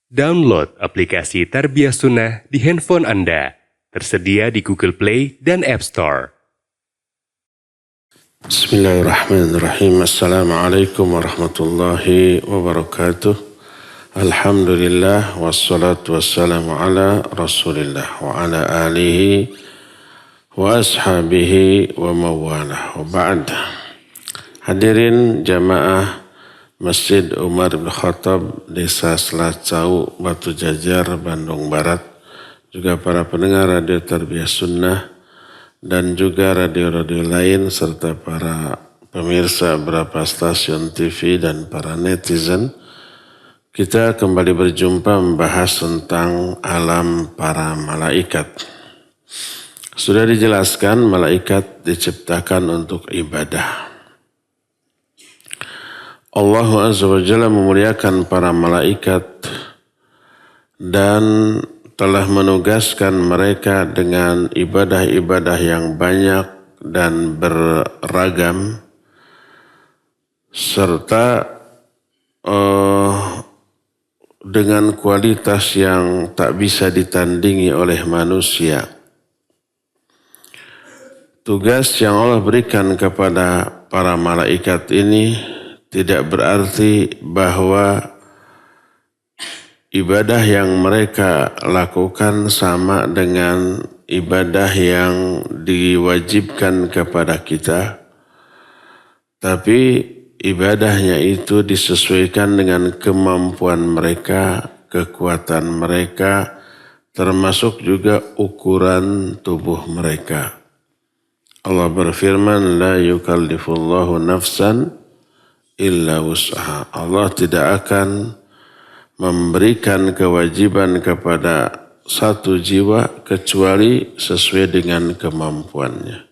Download aplikasi Tarbiyah Sunnah di handphone Anda. Tersedia di Google Play dan App Store. Bismillahirrahmanirrahim. Assalamualaikum warahmatullahi wabarakatuh. Alhamdulillah wassalatu wassalamu ala Rasulillah wa ala alihi wa ashabihi wa mawalah. Wa ba'd. Hadirin jamaah Masjid Umar bin Khattab, Desa Selacau, Batu Jajar, Bandung Barat, juga para pendengar Radio Tarbiyah Sunnah dan juga radio-radio lain serta para pemirsa beberapa stasiun TV dan para netizen. Kita kembali berjumpa membahas tentang alam para malaikat. Sudah dijelaskan malaikat diciptakan untuk ibadah. Allah Azza wa Jalla memuliakan para malaikat dan telah menugaskan mereka dengan ibadah-ibadah yang banyak dan beragam serta dengan kualitas yang tak bisa ditandingi oleh manusia. Tugas yang Allah berikan kepada para malaikat ini tidak berarti bahwa ibadah yang mereka lakukan sama dengan ibadah yang diwajibkan kepada kita. Tapi ibadahnya itu disesuaikan dengan kemampuan mereka, kekuatan mereka, termasuk juga ukuran tubuh mereka. Allah berfirman, la yukallifullahu nafsan illa wus'aha. Allah tidak akan memberikan kewajiban kepada satu jiwa kecuali sesuai dengan kemampuannya.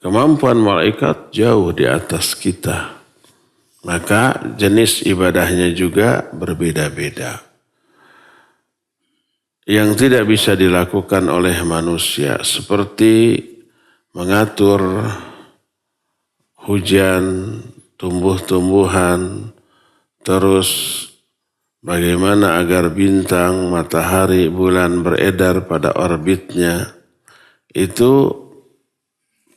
Kemampuan malaikat jauh di atas kita. Maka jenis ibadahnya juga berbeda-beda. Yang tidak bisa dilakukan oleh manusia seperti mengatur hujan, tumbuh-tumbuhan, terus bagaimana agar bintang, matahari, bulan beredar pada orbitnya. Itu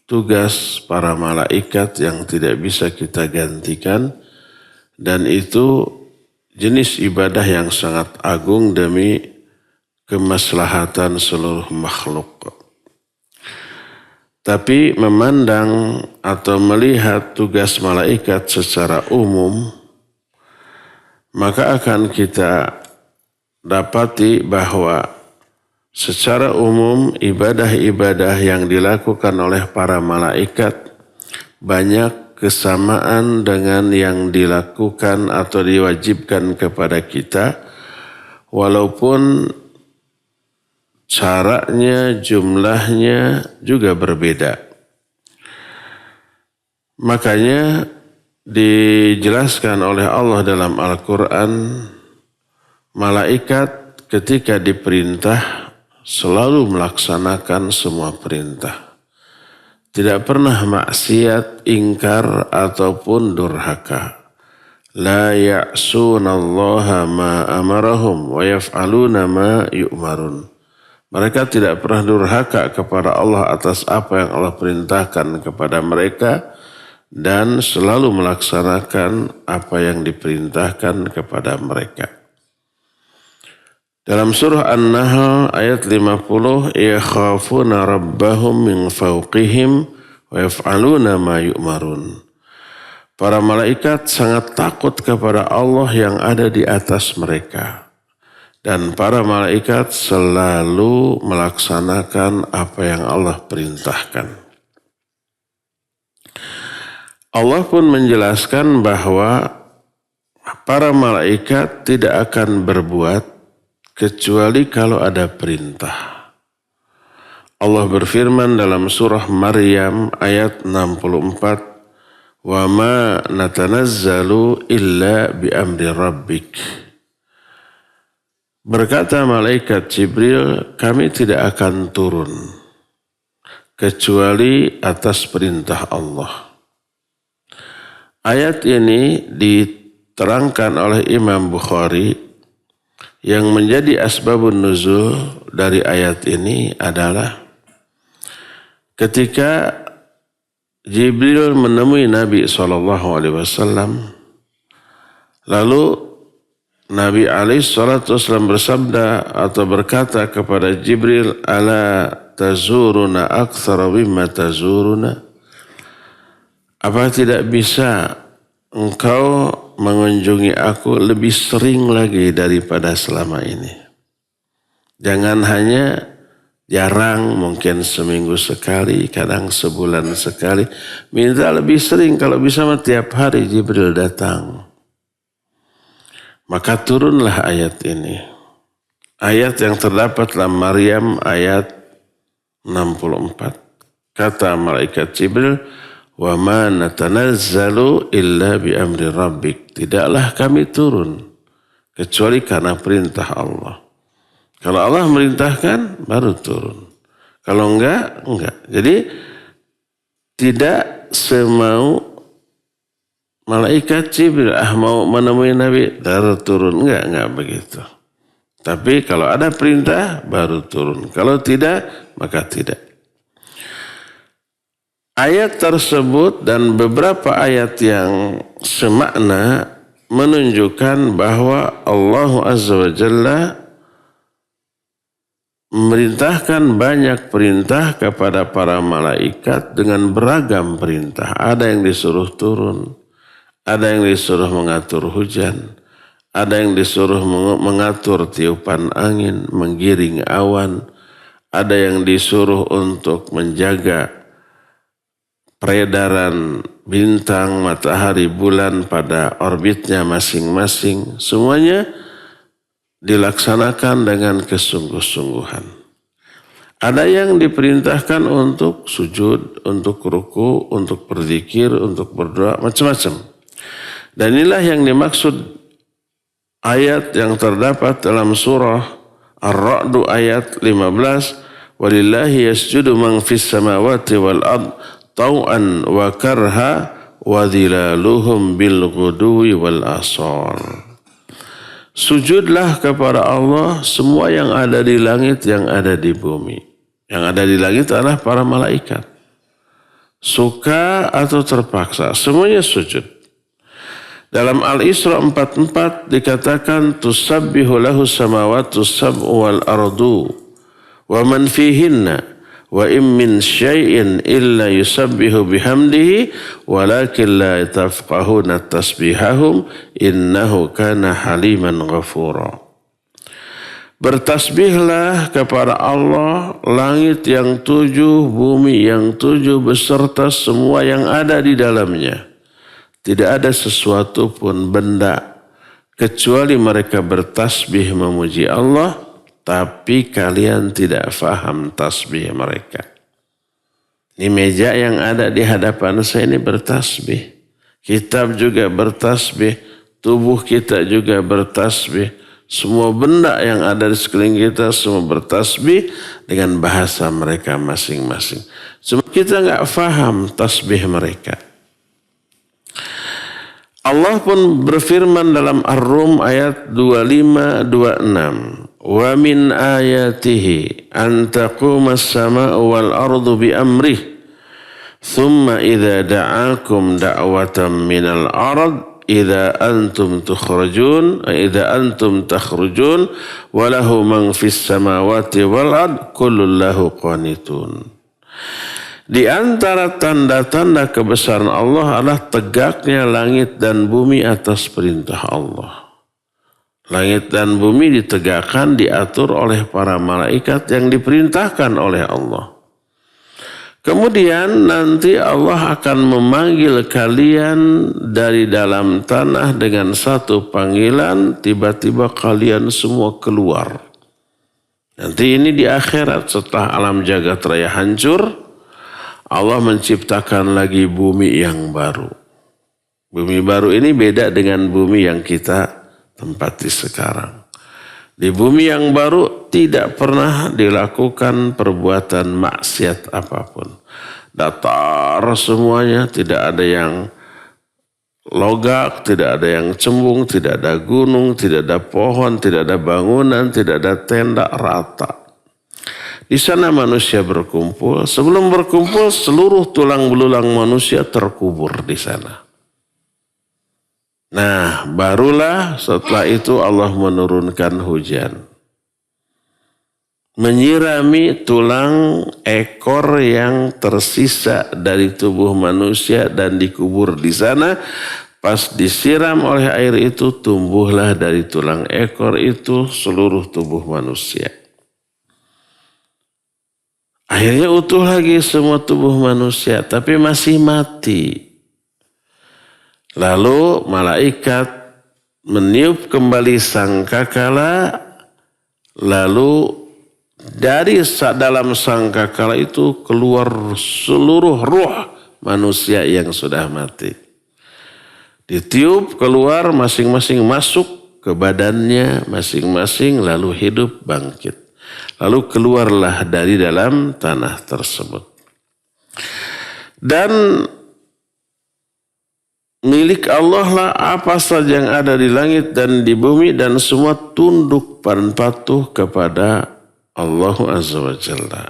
tugas para malaikat yang tidak bisa kita gantikan. Dan itu jenis ibadah yang sangat agung demi kemaslahatan seluruh makhluk. Tapi memandang atau melihat tugas malaikat secara umum, maka akan kita dapati bahwa secara umum ibadah-ibadah yang dilakukan oleh para malaikat banyak kesamaan dengan yang dilakukan atau diwajibkan kepada kita, walaupun caranya, jumlahnya juga berbeda. Makanya dijelaskan oleh Allah dalam Al-Quran, malaikat ketika diperintah selalu melaksanakan semua perintah. Tidak pernah maksiat, ingkar, ataupun durhaka. La ya'sunallaha ma amarahum wa yaf'aluna ma yu'marun. Mereka tidak pernah durhaka kepada Allah atas apa yang Allah perintahkan kepada mereka dan selalu melaksanakan apa yang diperintahkan kepada mereka. Dalam surah An-Nahl ayat 50, yakhafuna rabbahum min fawqihim wa yaf'aluna ma yu'marun. Para malaikat sangat takut kepada Allah yang ada di atas mereka. Dan para malaikat selalu melaksanakan apa yang Allah perintahkan. Allah pun menjelaskan bahwa para malaikat tidak akan berbuat kecuali kalau ada perintah. Allah berfirman dalam surah Maryam ayat 64, "Wa ma natanazzalu illa bi amri rabbik." Berkata malaikat Jibril, kami tidak akan turun kecuali atas perintah Allah. Ayat ini diterangkan oleh Imam Bukhari yang menjadi asbabun nuzul dari ayat ini adalah ketika Jibril menemui Nabi SAW, lalu Nabi SAW bersabda atau berkata kepada Jibril, "Ala tazuruna aktsara mimma tazuruna?" Apa tidak bisa engkau mengunjungi aku lebih sering lagi daripada selama ini? Jangan hanya jarang, mungkin seminggu sekali, kadang sebulan sekali. Minta lebih sering, kalau bisa tiap hari Jibril datang. Maka turunlah ayat ini. Ayat yang terdapat dalam Maryam ayat 64. Kata malaikat Jibril, "Wa ma natanazzalu illa bi amri rabbik." Tidaklah kami turun kecuali karena perintah Allah. Kalau Allah merintahkan baru turun. Kalau enggak. Jadi tidak semau malaikat Jibril mau menemui Nabi baru turun. Enggak begitu. Tapi kalau ada perintah baru turun. Kalau tidak maka tidak. Ayat tersebut dan beberapa ayat yang semakna menunjukkan bahwa Allah Azza wa Jalla memerintahkan banyak perintah kepada para malaikat dengan beragam perintah. Ada yang disuruh turun, ada yang disuruh mengatur hujan, ada yang disuruh mengatur tiupan angin, menggiring awan, ada yang disuruh untuk menjaga peredaran bintang, matahari, bulan pada orbitnya masing-masing. Semuanya dilaksanakan dengan kesungguh-sungguhan. Ada yang diperintahkan untuk sujud, untuk ruku, untuk berzikir, untuk berdoa, macam-macam. Dan inilah yang dimaksud ayat yang terdapat dalam surah Ar-Ra'd ayat 15. "Walillahi yasjudu man fis samawati wal ard tau'an wa karha wa dhilaluhum bil ghuduwi wal asal." Sujudlah kepada Allah semua yang ada di langit, yang ada di bumi. Yang ada di langit adalah para malaikat. Suka atau terpaksa, semuanya sujud. Dalam Al-Isra 44 dikatakan, "Tusabbihu lahu samawatu sab'u wal ardu wa man fihinna. Wa in min syai'in illa yusabbihu bihamdihi walakin la tafqahuna tasbihahum innahu kana haliman ghafura." Bertasbihlah kepada Allah langit yang 7, bumi yang 7 beserta semua yang ada di dalamnya. Tidak ada sesuatu pun benda kecuali mereka bertasbih memuji Allah, tapi kalian tidak faham tasbih mereka. Ini meja yang ada di hadapan saya ini bertasbih. Kitab juga bertasbih. Tubuh kita juga bertasbih. Semua benda yang ada di sekeliling kita semua bertasbih dengan bahasa mereka masing-masing. Cuma kita nggak faham tasbih mereka. Allah pun berfirman dalam Ar-Rum ayat 25-26. "Wa min ayatihi an taqumas sama'u wal ardu bi amrih thumma idza da'akum da'watan minal ard idza antum takhrujun wa lahu man fis samawati wal ard kullun lahu qanitun." Di antara tanda-tanda kebesaran Allah adalah tegaknya langit dan bumi atas perintah Allah. Langit dan bumi ditegakkan, diatur oleh para malaikat yang diperintahkan oleh Allah. Kemudian nanti Allah akan memanggil kalian dari dalam tanah dengan satu panggilan, tiba-tiba kalian semua keluar. Nanti ini di akhirat setelah alam jagat raya hancur, Allah menciptakan lagi bumi yang baru. Bumi baru ini beda dengan bumi yang kita tempati sekarang. Di bumi yang baru tidak pernah dilakukan perbuatan maksiat apapun. Datar semuanya, tidak ada yang logak, tidak ada yang cembung, tidak ada gunung, tidak ada pohon, tidak ada bangunan, tidak ada tenda, rata. Di sana manusia berkumpul. Sebelum berkumpul, seluruh tulang belulang manusia terkubur di sana. Nah, barulah setelah itu Allah menurunkan hujan. Menyirami tulang ekor yang tersisa dari tubuh manusia dan dikubur di sana. Pas disiram oleh air itu, tumbuhlah dari tulang ekor itu seluruh tubuh manusia. Akhirnya utuh lagi semua tubuh manusia, tapi masih mati. Lalu malaikat meniup kembali sangkakala, lalu dari dalam sangkakala itu keluar seluruh ruh manusia yang sudah mati. Ditiup keluar, masing-masing masuk ke badannya masing-masing, lalu hidup bangkit. Lalu keluarlah dari dalam tanah tersebut. Dan milik Allah lah apa saja yang ada di langit dan di bumi, dan semua tunduk dan patuh kepada Allah Azza wa Jalla.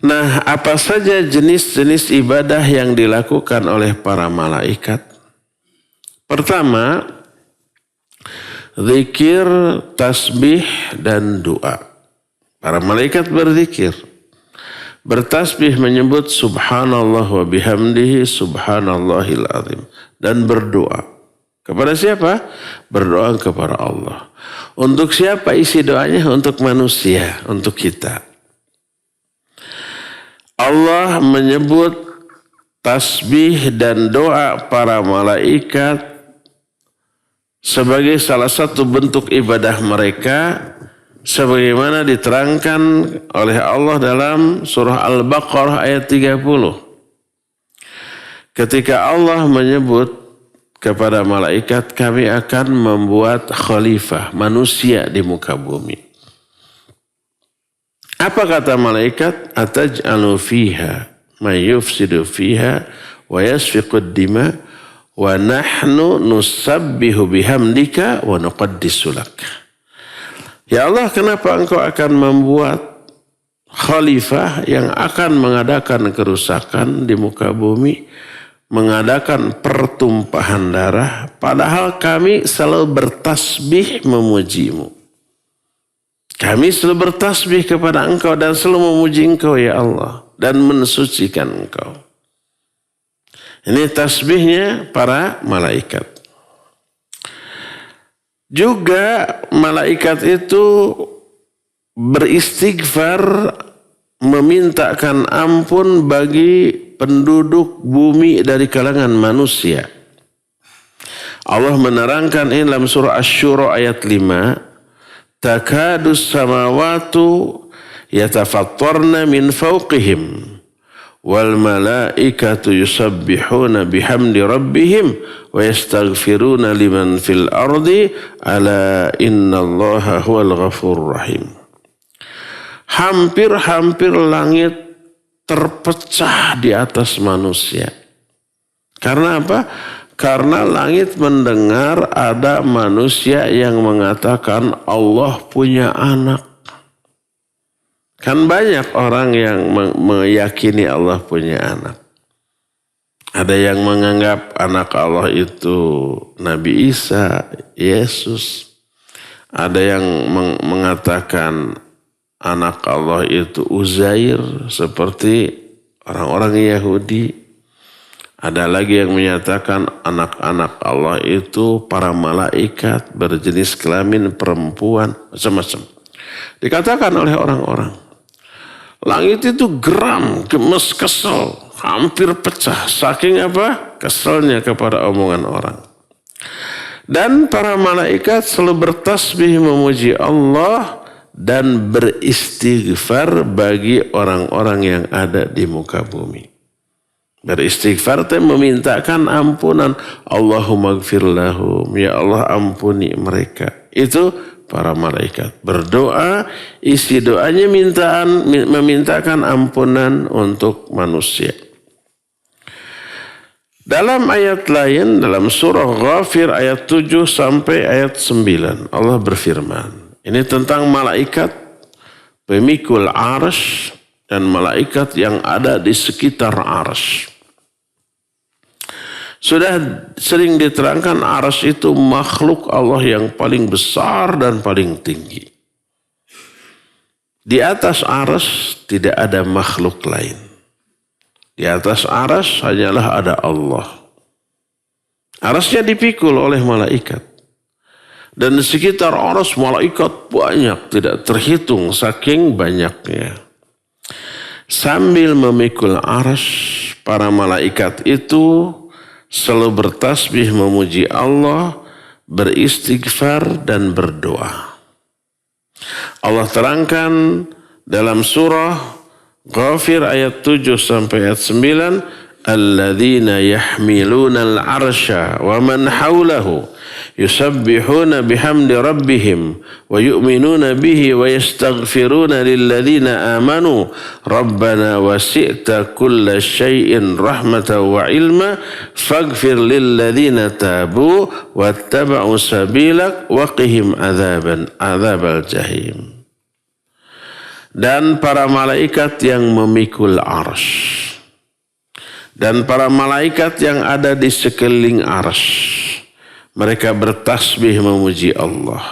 Nah, apa saja jenis-jenis ibadah yang dilakukan oleh para malaikat? Pertama, zikir, tasbih, dan doa. Para malaikat berzikir. Bertasbih menyebut subhanallah wa bihamdihi subhanallahil azim. Dan berdoa. Kepada siapa? Berdoa kepada Allah. Untuk siapa isi doanya? Untuk manusia, untuk kita. Allah menyebut tasbih dan doa para malaikat sebagai salah satu bentuk ibadah mereka, sebagaimana diterangkan oleh Allah dalam surah Al-Baqarah ayat 30. Ketika Allah menyebut kepada malaikat, kami akan membuat khalifah manusia di muka bumi. Apa kata malaikat? Ataj'alu fiha may yufsidu fiha wa yasfiqud dima wa nahnu nusabbihu bihamdika wa nuqaddisu lak. Ya Allah, kenapa engkau akan membuat khalifah yang akan mengadakan kerusakan di muka bumi, mengadakan pertumpahan darah, padahal kami selalu bertasbih memujimu. Kami selalu bertasbih kepada engkau dan selalu memuji engkau ya Allah, dan mensucikan engkau. Ini tasbihnya para malaikat. Juga malaikat itu beristighfar, memintakan ampun bagi penduduk bumi dari kalangan manusia. Allah menerangkan ini dalam surah Asy-Syura ayat 5. Takadus samawatu yatafattarna min fawqihim wal malaikatu yusabbihuna bihamdi rabbihim wa yastaghfiruna liman fil ardi ala innallaha huwal ghafurur rahim. Hampir-hampir langit terpecah di atas manusia. Karena apa? Karena langit mendengar ada manusia yang mengatakan Allah punya anak. Kan banyak orang yang meyakini Allah punya anak. Ada yang menganggap anak Allah itu Nabi Isa, Yesus. Ada yang mengatakan anak Allah itu Uzair seperti orang-orang Yahudi. Ada lagi yang menyatakan anak-anak Allah itu para malaikat berjenis kelamin perempuan, macam-macam. Dikatakan oleh orang-orang. Langit itu geram, gemes, kesel, hampir pecah. Saking apa? Keselnya kepada omongan orang. Dan para malaikat selalu bertasbih memuji Allah dan beristighfar bagi orang-orang yang ada di muka bumi. Beristighfar itu memintakan ampunan. Allahumma gfir lahum. Ya Allah, ampuni mereka. Itu para malaikat. Berdoa, isi doanya memintakan ampunan untuk manusia. Dalam ayat lain, dalam surah Ghafir ayat 7 sampai ayat 9, Allah berfirman. Ini tentang malaikat pemikul arsy dan malaikat yang ada di sekitar arsy. Sudah sering diterangkan arsy itu makhluk Allah yang paling besar dan paling tinggi. Di atas arsy tidak ada makhluk lain. Di atas arsy hanyalah ada Allah. Arsy-nya dipikul oleh malaikat. Dan di sekitar arsy malaikat banyak, tidak terhitung saking banyaknya. Sambil memikul arsy, para malaikat itu selalu bertasbih memuji Allah, beristighfar dan berdoa. Allah terangkan dalam surah Ghafir ayat 7 sampai ayat 9, alladzina yahmiluna al-arsya wa man hawlahu yusabbihuna bihamdi rabbihim wa yu'minuna bihi wa yastaghfiruna lilladzina amanu rabbana wasi'ta kulla syai'in rahmatan wa ilma faghfir lilladzina tabu wattaba'u sabilak wa qihim adzabal jahim. Dan para malaikat yang memikul arsy dan para malaikat yang ada di sekeliling arsy, mereka bertasbih memuji Allah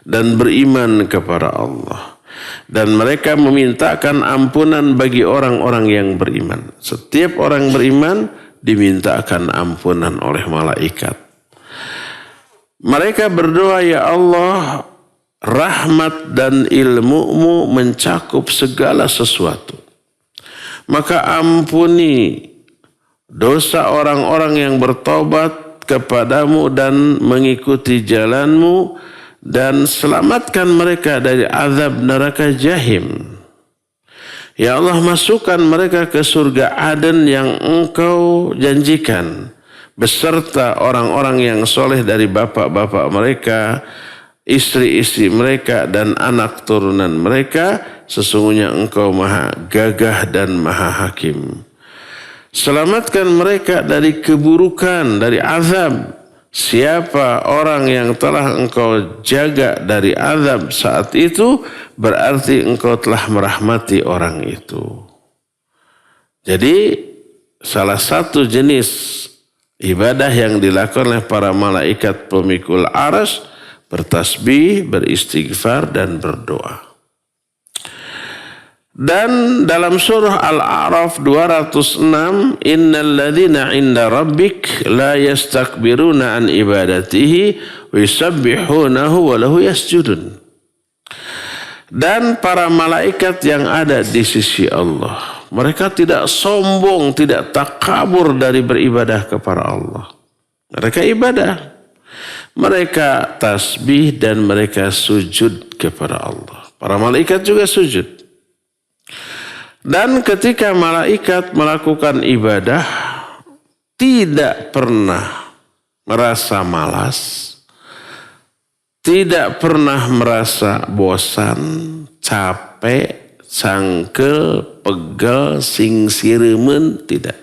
dan beriman kepada Allah, dan mereka memintakan ampunan bagi orang-orang yang beriman. Setiap orang beriman dimintakan ampunan oleh malaikat. Mereka berdoa, ya Allah, rahmat dan ilmu-Mu mencakup segala sesuatu. Maka ampuni dosa orang-orang yang bertobat kepadamu dan mengikuti jalan-Mu, dan selamatkan mereka dari azab neraka jahim. Ya Allah, masukkan mereka ke surga Aden yang Engkau janjikan, beserta orang-orang yang soleh dari bapak-bapak mereka, istri-istri mereka dan anak turunan mereka. Sesungguhnya Engkau maha gagah dan maha hakim. Selamatkan mereka dari keburukan, dari azab. Siapa orang yang telah Engkau jaga dari azab saat itu, berarti Engkau telah merahmati orang itu. Jadi salah satu jenis ibadah yang dilakukan oleh para malaikat pemikul arsy, bertasbih, beristighfar dan berdoa. Dan dalam surah Al-A'raf 206, innal ladzina 'inda rabbik la yastakbiruna an ibadatihi wa yusabbihunahu wa lahu yasjudun. Dan para malaikat yang ada di sisi Allah, mereka tidak sombong, tidak takabur dari beribadah kepada Allah. Mereka ibadah, mereka tasbih dan mereka sujud kepada Allah. Para malaikat juga sujud. Dan ketika malaikat melakukan ibadah, tidak pernah merasa malas, tidak pernah merasa bosan, capek, cangkel, pegel, singsiremen, tidak.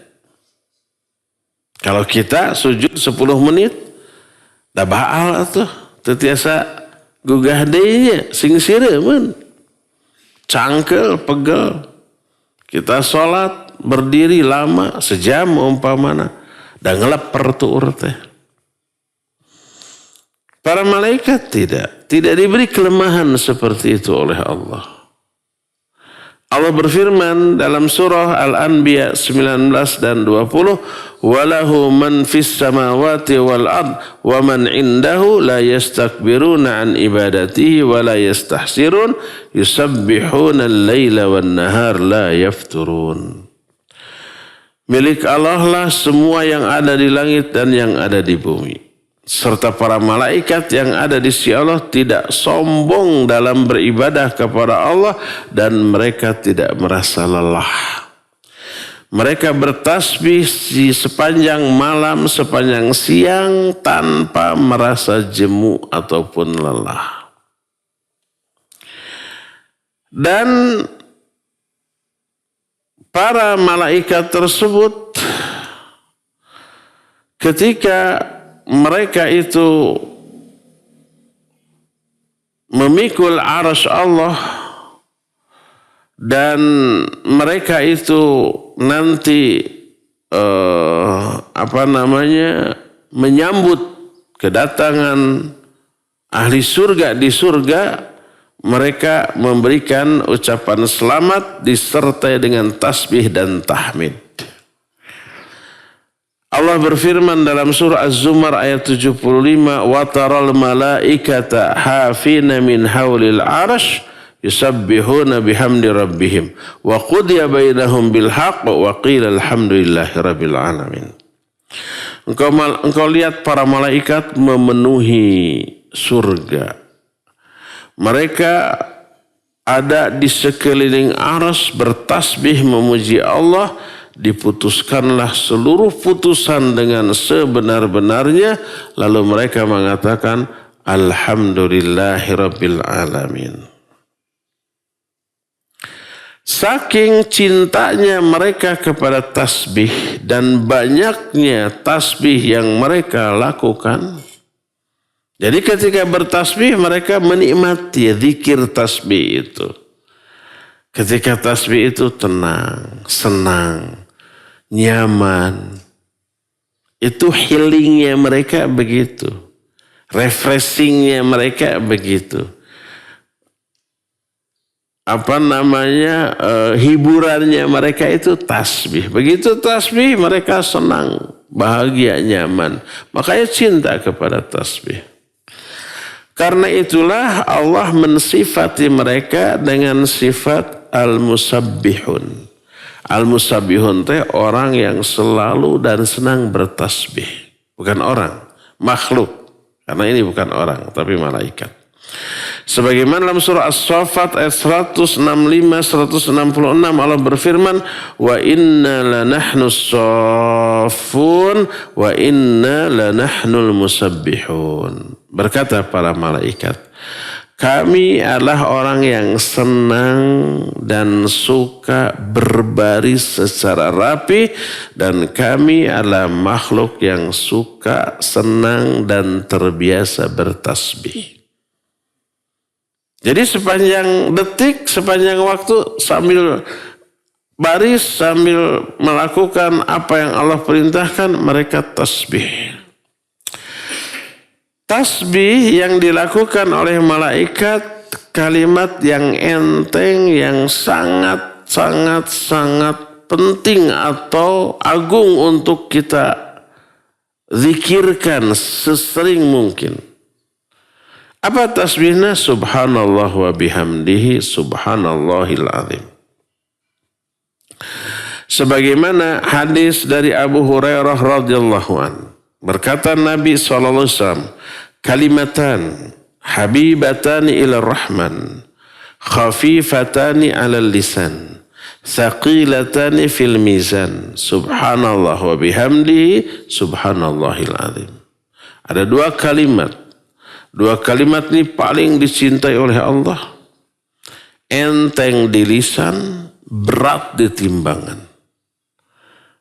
Kalau kita sujud 10 menit, dah baal tuh, tetiasa gugah dehnya, singsiremen, cangkel, pegel. Kita sholat berdiri lama, sejam umpamana, dan ngeleper tuh urutnya. Para malaikat tidak diberi kelemahan seperti itu oleh Allah. Allah berfirman dalam surah Al-Anbiya 19 dan 20, walahu man fis samawati wal ard wa man indahu la yastakbiruna an ibadatihi wa la yastahsirun yusabbihuna al-laila wan nahar la yafturun. Milik Allah lah semua yang ada di langit dan yang ada di bumi. Serta para malaikat yang ada di sisi Allah tidak sombong dalam beribadah kepada Allah, dan mereka tidak merasa lelah. Mereka bertasbih di sepanjang malam, sepanjang siang tanpa merasa jemu ataupun lelah. Dan para malaikat tersebut ketika mereka itu memikul arasy Allah dan mereka itu nanti menyambut kedatangan ahli surga di surga, mereka memberikan ucapan selamat disertai dengan tasbih dan tahmid. Allah berfirman dalam surah Az-Zumar ayat 75, wa taral malaikata hafina min haulil arasy yusabbihuna bihamdi rabbihim wa qudiya bainahum bil haqq wa qila alhamdulillahi rabbil alamin. Engkau lihat para malaikat memenuhi surga. Mereka ada di sekeliling arsy bertasbih memuji Allah, diputuskanlah seluruh putusan dengan sebenar-benarnya, lalu mereka mengatakan alhamdulillahi rabbil alamin. Saking cintanya mereka kepada tasbih dan banyaknya tasbih yang mereka lakukan, jadi ketika bertasbih mereka menikmati zikir tasbih itu. Ketika tasbih itu tenang, senang, nyaman. Itu healingnya mereka begitu. Refreshingnya mereka begitu. Hiburannya mereka itu tasbih. Begitu tasbih mereka senang, bahagia, nyaman. Makanya cinta kepada tasbih. Karena itulah Allah mensifati mereka dengan sifat al-musabbihun. Al-musabbihun itu orang yang selalu dan senang bertasbih. Bukan orang, makhluk. Karena ini bukan orang, tapi malaikat. Sebagaimana dalam surah As-Saffat ayat 165-166 Allah berfirman, wa inna lanahnu as-saffun wa inna lanahnul musabbihun. Berkata para malaikat, kami adalah orang yang senang dan suka berbaris secara rapi, dan kami adalah makhluk yang suka, senang dan terbiasa bertasbih. Jadi sepanjang detik, sepanjang waktu sambil baris, sambil melakukan apa yang Allah perintahkan, mereka tasbih. Tasbih yang dilakukan oleh malaikat, kalimat yang enteng, yang sangat penting atau agung untuk kita zikirkan sesering mungkin. Apa tasbihnya? Subhanallah wa bihamdihi subhanallahil azim. Sebagaimana hadis dari Abu Hurairah radhiyallahu an, berkata Nabi SAW, kalimatan habibatani ila rahman, khafifatani ala lisan, thaqilatani fil mizan, subhanallah wa bihamdihi subhanallahil azim. Ada dua kalimat. Dua kalimat ini paling dicintai oleh Allah. Enteng di lisan, berat di timbangan.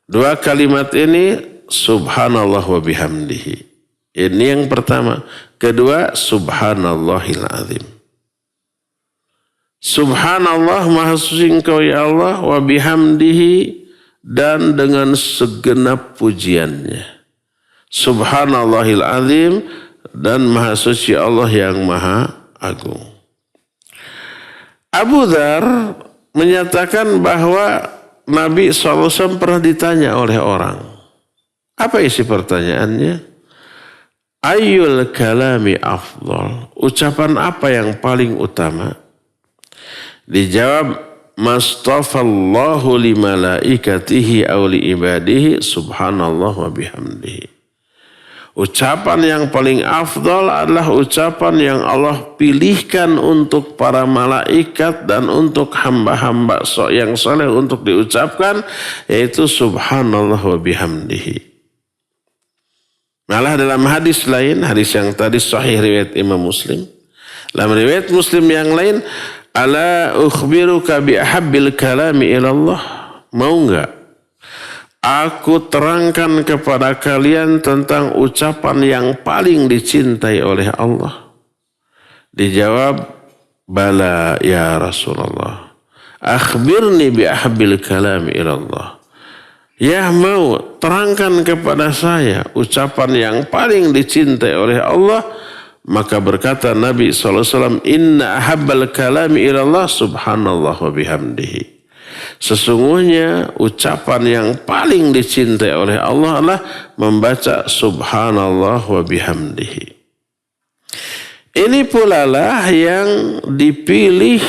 Dua kalimat ini subhanallah wa bihamdihi. Ini yang pertama. Kedua, subhanallahil azim. Subhanallah, maha suci Engkau ya Allah, wa bihamdihi, dan dengan segenap pujiannya. Subhanallahil azim, dan maha suci Allah yang maha agung. Abu Dzar menyatakan bahwa Nabi SAW pernah ditanya oleh orang. Apa isi pertanyaannya? Ayyul kalami afdal. Ucapan apa yang paling utama? Dijawab, mastafallahu li malaikatihi aw li ibadihi subhanallah wa bihamdihi. Ucapan yang paling afdal adalah ucapan yang Allah pilihkan untuk para malaikat dan untuk hamba-hamba yang saleh untuk diucapkan, yaitu subhanallah wa bihamdihi. Malah dalam hadis lain, hadis yang tadi sahih riwayat Imam Muslim, dalam riwayat Muslim yang lain, ala ukhbiruka bi ahabbil kalami ilallah. Mau enggak Aku terangkan kepada kalian tentang ucapan yang paling dicintai oleh Allah. Dijawab, bala ya Rasulullah. Akhbirni bi ahbil kalam ilallah. Ya mau terangkan kepada saya ucapan yang paling dicintai oleh Allah. Maka berkata Nabi SAW, inna ahabbal kalami ilallah subhanallah wa bihamdihi. Sesungguhnya ucapan yang paling dicintai oleh Allah adalah membaca subhanallah wa bihamdihi. Ini pula lah yang dipilih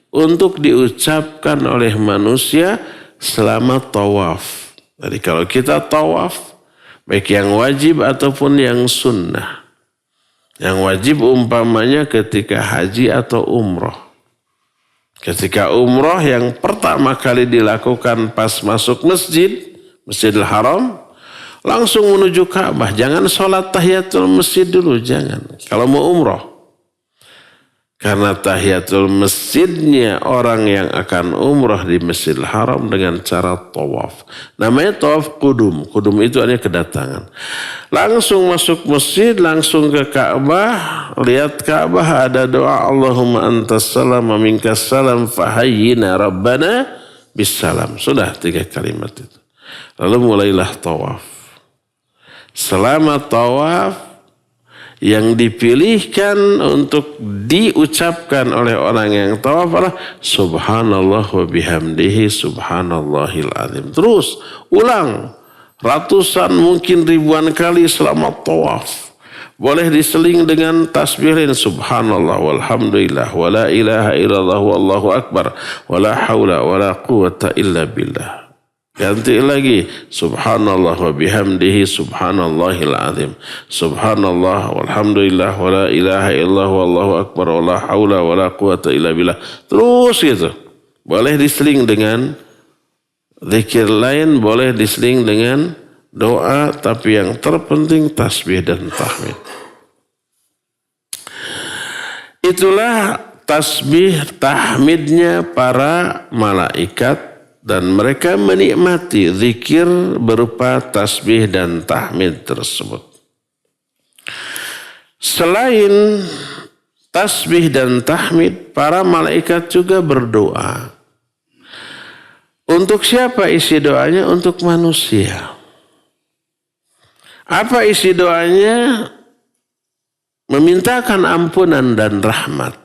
untuk diucapkan oleh manusia selama tawaf. Jadi kalau kita tawaf, baik yang wajib ataupun yang sunnah. Yang wajib umpamanya ketika haji atau umroh. Ketika umroh yang pertama kali dilakukan pas masuk Masjidil Haram, langsung menuju Ka'bah. Jangan sholat tahiyatul masjid dulu, jangan. Kalau mau umroh. Karena tahiyatul masjidnya orang yang akan umroh di Masjidil Haram dengan cara tawaf. Namanya tawaf kudum. Kudum itu artinya kedatangan. Langsung masuk masjid, langsung ke Ka'bah. Lihat Ka'bah ada doa Allahumma antas salam wa minkas salam fahayyina rabbana bisalam. Sudah 3 kalimat itu. Lalu mulailah tawaf. Selama tawaf, yang dipilihkan untuk diucapkan oleh orang yang tawaf adalah subhanallah wa bihamdihi subhanallahil azim. Terus ulang ratusan mungkin ribuan kali selama tawaf. Boleh diseling dengan tasbih lain subhanallah walhamdulillah wala ilaha illallah wallahu akbar wala haula wala quwata illa billah. Ganti lagi subhanallah wa bihamdihi subhanallahil azim. Subhanallah walhamdulillah wala ilaha illallah wallahu akbar wala haula wala quwata illa billah. Terus gitu. Boleh diseling dengan zikir lain, boleh diseling dengan doa, tapi yang terpenting tasbih dan tahmid. Itulah tasbih tahmidnya para malaikat. Dan mereka menikmati zikir berupa tasbih dan tahmid tersebut. Selain tasbih dan tahmid, para malaikat juga berdoa. Untuk siapa isi doanya? Untuk manusia. Apa isi doanya? Memintakan ampunan dan rahmat.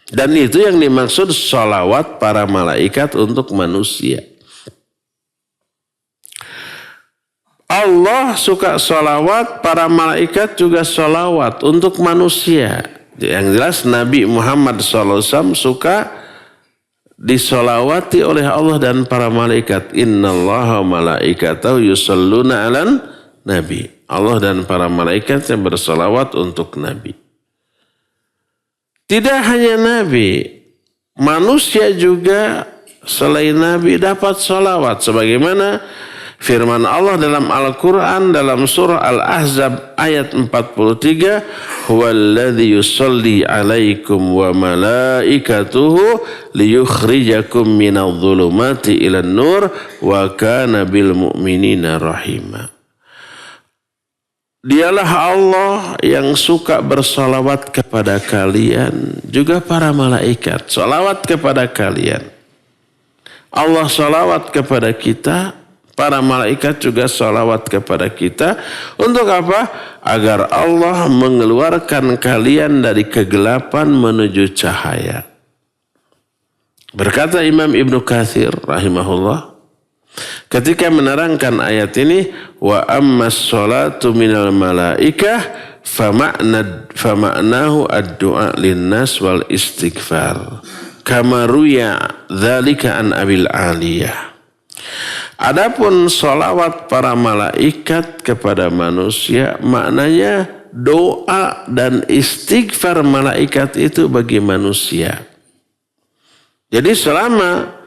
Dan itu yang dimaksud sholawat para malaikat untuk manusia. Allah suka sholawat, para malaikat juga sholawat untuk manusia. Yang jelas Nabi Muhammad SAW suka disolawati oleh Allah dan para malaikat. Innallaha malaikatahu yusalluna alan nabi. Allah dan para malaikatnya bersolawat untuk Nabi. Tidak hanya Nabi, manusia juga selain Nabi dapat sholawat. Sebagaimana firman Allah dalam Al-Quran dalam surah Al-Ahzab ayat 43. Huwaladzi yusalli alaikum wa malaikatuhu liyukhrijakum minadh-dhulumati ilan nur wa kana bil mu'minina rahima. Dialah Allah yang suka bersalawat kepada kalian. Juga para malaikat. Salawat kepada kalian. Allah salawat kepada kita. Para malaikat juga salawat kepada kita. Untuk apa? Agar Allah mengeluarkan kalian dari kegelapan menuju cahaya. Berkata Imam Ibnu Katsir rahimahullah. Ketika menerangkan ayat ini, wa ammas sholatu minal malaikah fama'nahu ad-du'a linnas wal istighfar kama ruya dzalika an abil aliyah. Adapun sholawat para malaikat kepada manusia maknanya doa dan istighfar malaikat itu bagi manusia. Jadi selama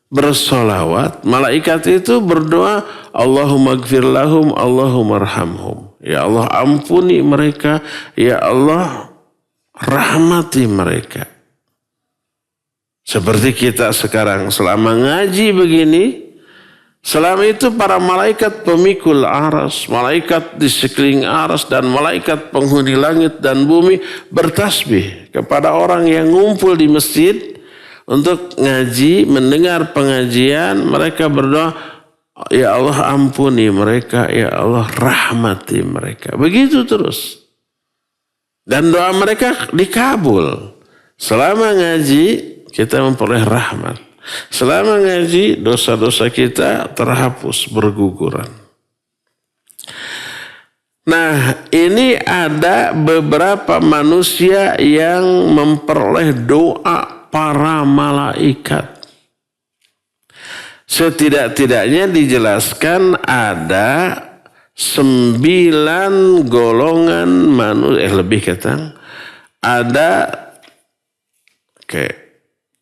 bersolawat, malaikat itu berdoa, Allahumma gfir lahum, Allahumma arhamhum. Ya Allah ampuni mereka, ya Allah rahmati mereka. Seperti kita sekarang selama ngaji begini, Selama itu para malaikat pemikul aras, malaikat di sekeliling aras dan malaikat penghuni langit dan bumi bertasbih kepada orang yang ngumpul di masjid untuk ngaji, mendengar pengajian. Mereka berdoa, ya Allah ampuni mereka, ya Allah rahmati mereka. Begitu terus. Dan doa mereka dikabul. Selama ngaji kita memperoleh rahmat. Selama ngaji dosa-dosa kita terhapus berguguran. Nah, ini ada beberapa manusia yang memperoleh doa para malaikat. Setidak-tidaknya dijelaskan ada 9 golongan manusia, lebih kata ada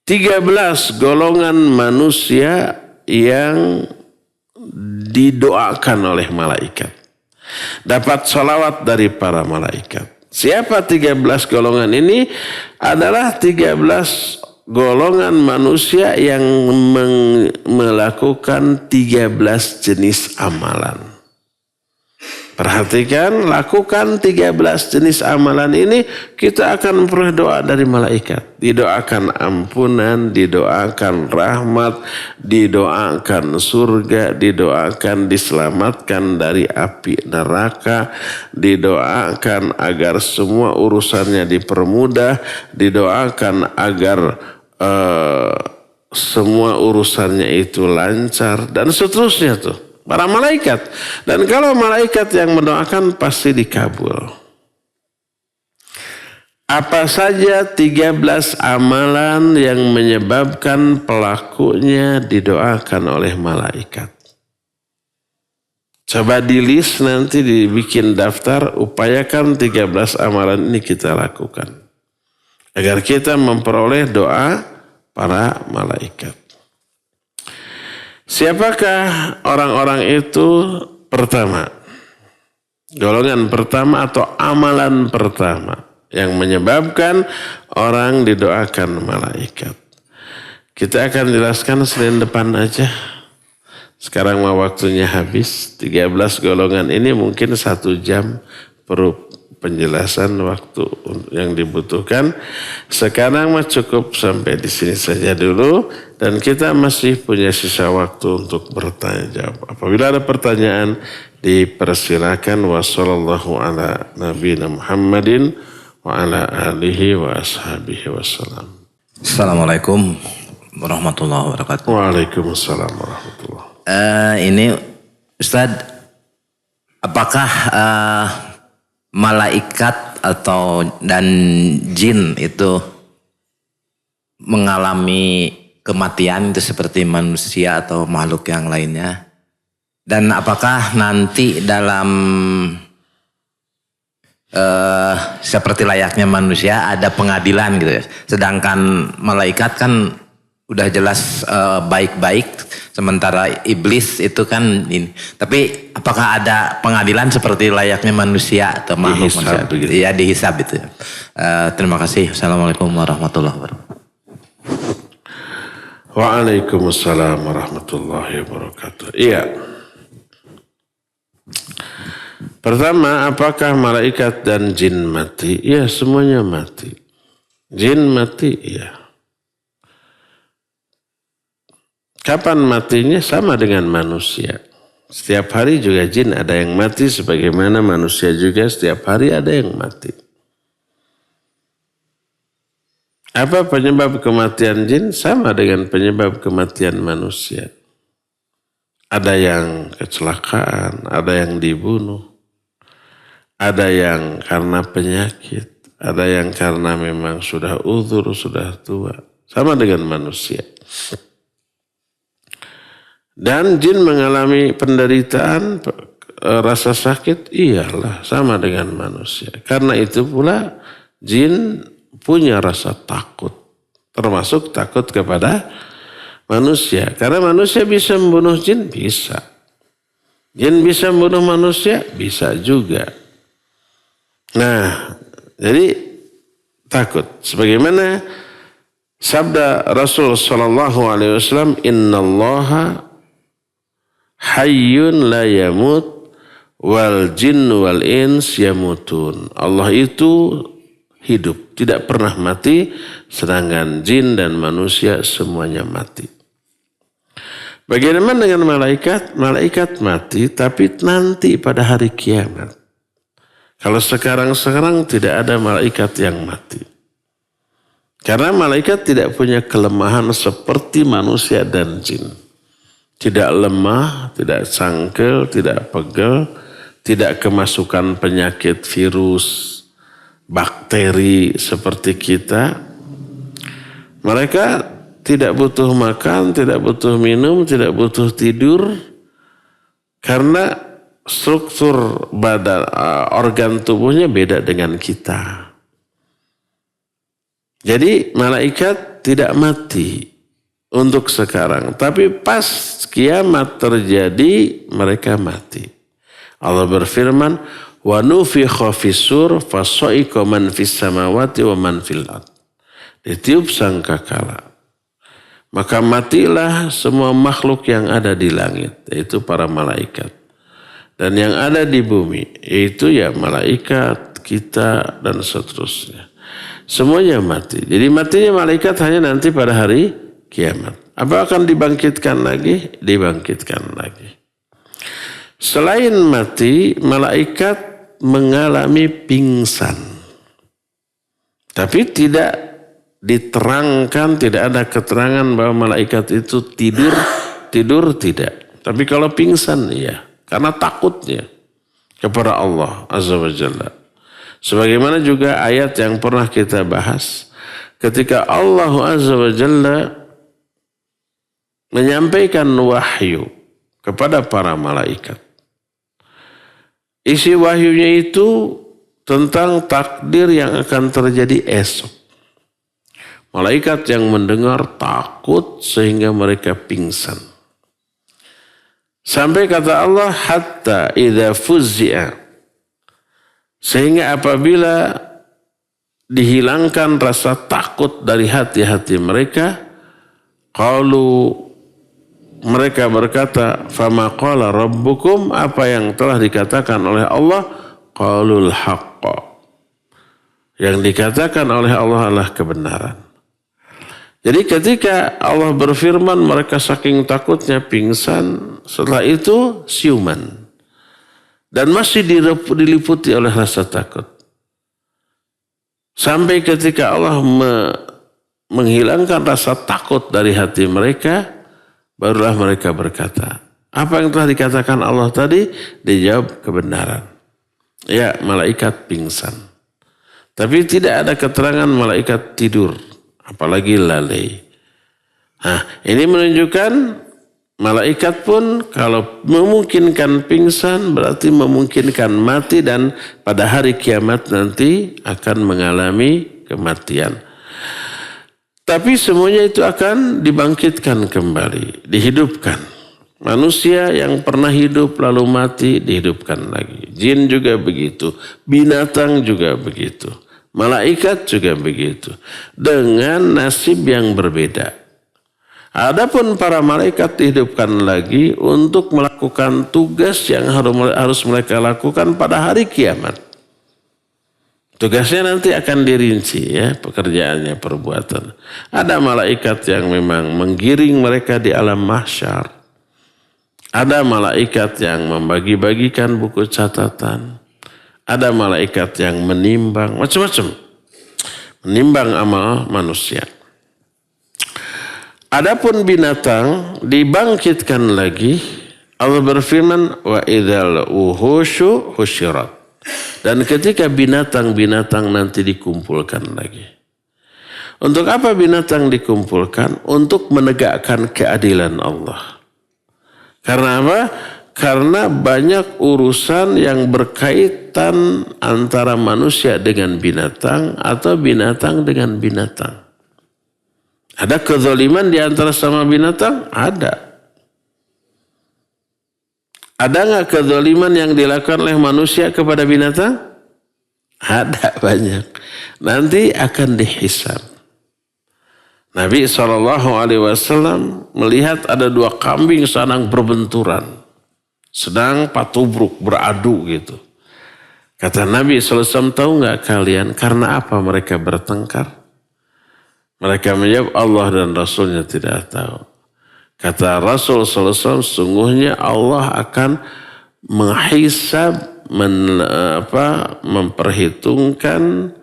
13 golongan manusia yang didoakan oleh malaikat. Dapat salawat dari para malaikat. Siapa 13 golongan ini? Adalah 13 golongan manusia yang melakukan 13 jenis amalan. Perhatikan, lakukan 13 jenis amalan ini, kita akan memperoleh doa dari malaikat. Didoakan ampunan, didoakan rahmat, didoakan surga, didoakan diselamatkan dari api neraka, didoakan agar semua urusannya dipermudah, didoakan agar semua urusannya itu lancar, dan seterusnya tuh. Para malaikat. Dan kalau malaikat yang mendoakan pasti dikabul. Apa saja 13 amalan yang menyebabkan pelakunya didoakan oleh malaikat? Coba di list, nanti dibikin daftar, upayakan 13 amalan ini kita lakukan. Agar kita memperoleh doa para malaikat. Siapakah orang-orang itu? Pertama, golongan pertama atau amalan pertama yang menyebabkan orang didoakan malaikat. Kita akan jelaskan Senin depan aja. Sekarang mah waktunya habis. 13 golongan ini mungkin 1 jam per penjelasan waktu yang dibutuhkan. Sekarang mah cukup sampai di sini saja dulu, dan kita masih punya sisa waktu untuk bertanya jawab. Apabila ada pertanyaan, dipersilakan. Wassallallahu ala nabiyina Muhammadin wa ala alihi wa ashabihi wassalam. Assalamualaikum warahmatullahi wabarakatuh. Waalaikumsalam warahmatullahi wabarakatuh. Ini Ustaz, apakah malaikat dan jin itu mengalami kematian itu seperti manusia atau makhluk yang lainnya? Dan apakah nanti dalam seperti layaknya manusia ada pengadilan gitu ya? Sedangkan malaikat kan udah jelas baik-baik, sementara iblis itu kan ini. Tapi apakah ada pengadilan seperti layaknya manusia atau makhluk manusia? Iya, dihisab itu. Terima kasih. Assalamualaikum warahmatullahi wabarakatuh. Waalaikumsalam warahmatullahi wabarakatuh. Iya. Pertama, apakah malaikat dan jin mati? Iya, semuanya mati. Jin mati, iya. Kapan matinya? Sama dengan manusia. Setiap hari juga jin ada yang mati, sebagaimana manusia juga setiap hari ada yang mati. Apa penyebab kematian jin? Sama dengan penyebab kematian manusia. Ada yang kecelakaan, ada yang dibunuh, ada yang karena penyakit, ada yang karena memang sudah uzur, sudah tua. Sama dengan manusia. Dan jin mengalami penderitaan, rasa sakit, iyalah sama dengan manusia. Karena itu pula jin punya rasa takut, termasuk takut kepada manusia. Karena manusia bisa membunuh jin, bisa. Jin bisa membunuh manusia, bisa juga. Nah, jadi takut. Sebagaimana sabda Rasul sallallahu alaihi wasallam, "Innallaha hayyun la yamut wal jin wal ins yamutun. Allah itu hidup, tidak pernah mati, sedangkan jin dan manusia semuanya mati. Bagaimana dengan malaikat? Malaikat mati tapi nanti pada hari kiamat. Kalau sekarang tidak ada malaikat yang mati. Karena malaikat tidak punya kelemahan seperti manusia dan jin. Tidak lemah, tidak sangkel, tidak pegel, tidak kemasukan penyakit virus, bakteri seperti kita. Mereka tidak butuh makan, tidak butuh minum, tidak butuh tidur. Karena struktur badan, organ tubuhnya beda dengan kita. Jadi malaikat tidak mati untuk sekarang. Tapi pas kiamat terjadi, mereka mati. Allah berfirman, wa nufikha fis-sur fasa'iqa man fis samawati wa man fil ard. Ditiup sangkakala. Maka matilah semua makhluk yang ada di langit, yaitu para malaikat. Dan yang ada di bumi, yaitu ya malaikat, kita, dan seterusnya. Semuanya mati. Jadi matinya malaikat hanya nanti pada hari kiamat. Apa akan dibangkitkan lagi? Dibangkitkan lagi. Selain mati, malaikat mengalami pingsan. Tapi tidak diterangkan, tidak ada keterangan bahwa malaikat itu tidur tidak. Tapi kalau pingsan iya, karena takutnya kepada Allah Azza wa Jalla. Sebagaimana juga ayat yang pernah kita bahas, ketika Allah Azza wa Jalla menyampaikan wahyu kepada para malaikat. Isi wahyunya itu tentang takdir yang akan terjadi esok. Malaikat yang mendengar takut sehingga mereka pingsan. Sampai kata Allah, hatta idza fuzzi'a. Sehingga apabila dihilangkan rasa takut dari hati-hati mereka, qalu, mereka berkata, fama qala rabbukum, apa yang telah dikatakan oleh Allah, qalul haqqa. Yang dikatakan oleh Allah adalah kebenaran. Jadi ketika Allah berfirman, mereka saking takutnya pingsan, setelah itu siuman. Dan masih diliputi oleh rasa takut. Sampai ketika Allah menghilangkan rasa takut dari hati mereka, barulah mereka berkata, apa yang telah dikatakan Allah tadi? Dijawab kebenaran. Ya, malaikat pingsan. Tapi tidak ada keterangan malaikat tidur, apalagi lalai. Nah, ini menunjukkan malaikat pun kalau memungkinkan pingsan berarti memungkinkan mati dan pada hari kiamat nanti akan mengalami kematian. Tapi semuanya itu akan dibangkitkan kembali, dihidupkan. Manusia yang pernah hidup lalu mati dihidupkan lagi. Jin juga begitu, binatang juga begitu, malaikat juga begitu. Dengan nasib yang berbeda. Adapun para malaikat dihidupkan lagi untuk melakukan tugas yang harus mereka lakukan pada hari kiamat. Tugasnya nanti akan dirinci ya, pekerjaannya, perbuatan. Ada malaikat yang memang menggiring mereka di alam mahsyar. Ada malaikat yang membagi-bagikan buku catatan. Ada malaikat yang menimbang, macam-macam. Menimbang amal manusia. Adapun binatang dibangkitkan lagi. Allah berfirman, wa idzal wuhusyu husyirat. Dan ketika binatang-binatang nanti dikumpulkan lagi. Untuk apa binatang dikumpulkan? Untuk menegakkan keadilan Allah. Karena apa? Karena banyak urusan yang berkaitan antara manusia dengan binatang atau binatang dengan binatang. Ada kezaliman di antara sama binatang? Ada. Ada nggak kezaliman yang dilakukan oleh manusia kepada binatang? Ada banyak. Nanti akan dihisab. Nabi SAW melihat ada 2 kambing sedang berbenturan. sedang patubruk, beradu gitu. Kata Nabi SAW, tahu nggak kalian karena apa mereka bertengkar? Mereka menjawab, Allah dan Rasulnya tidak tahu. Kata Rasul SAW, sungguhnya Allah akan menghisab, memperhitungkan